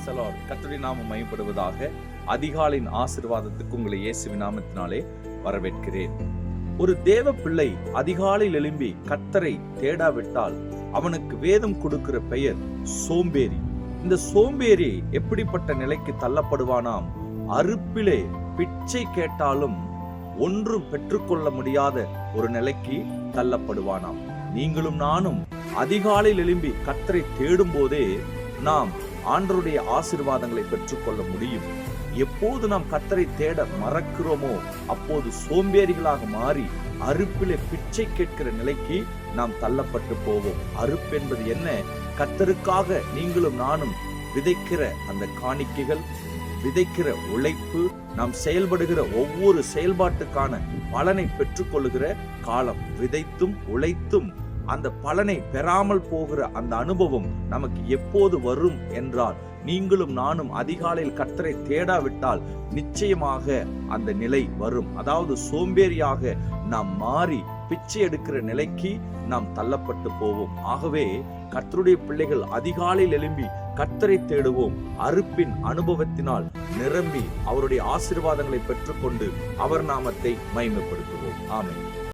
Praise the Lord. கர்த்தருடைய நாமம் மகிமைப்படுவதாக. அதிகாலையின் ஆசீர்வாதத்துக்கு உங்களை இயேசுவின் நாமத்தினாலே வரவேற்கிறேன். ஒரு தேவ பிள்ளை அதிகாலையில் எழும்பி கர்த்தரை தேடாவிட்டால் அவனுக்கு வேதம் கொடுக்கிற பெயர் சோம்பேறி. இந்த சோம்பேறி எப்படிப்பட்ட நிலைக்கு தள்ளப்படுவானாம்? அறுப்பிலே பிச்சை கேட்டாலும் ஒன்றும் பெற்றுக்கொள்ள முடியாத ஒரு நிலைக்கு தள்ளப்படுவானாம். நீங்களும் நானும் அதிகாலையில் எழும்பி கர்த்தரை தேடும் போதே நாம் ஆண்டவருடைய ஆசீர்வாதங்களை பெற்றுக்கொள்ள முடியும். எப்போது நாம் கர்த்தரை தேட மறக்கிறோமோ அப்போது சோம்பேறிகளாக மாறி அறுப்பிலே பிச்சை கேட்கிற நிலைக்கு நாம் தள்ளப்பட்டு போவோம். அறுப்பு என்பது என்ன? கர்த்தருக்காக நீங்களும் நானும் விதைக்கிற அந்த காணிக்கைகள், விதைக்கிற உழைப்பு, நாம் செயல்படுகிற ஒவ்வொரு செயல்பாட்டுக்கான பலனை பெற்றுக்கொள்ளுகிற காலம். விதைத்தும் உழைத்தும் அந்த பலனை பெறாமல் போகிற அந்த அனுபவம் நமக்கு எப்போது வரும் என்றால், நீங்களும் நானும் அதிகாலையில் கர்த்தரை தேடாவிட்டால் நிச்சயமாக அந்த நிலை வரும். அதாவது சோம்பேறியாக நாம் மாறி பிச்சை எடுக்கிற நிலைக்கு நாம் தள்ளப்பட்டு போவோம். ஆகவே கர்த்தருடைய பிள்ளைகள் அதிகாலையில் எழும்பி கர்த்தரை தேடுவோம். அறுப்பின் அனுபவத்தினால் நிரம்பி அவருடைய ஆசீர்வாதங்களை பெற்றுக்கொண்டு அவர் நாமத்தை மகிமைப்படுத்துவோம். ஆமென்.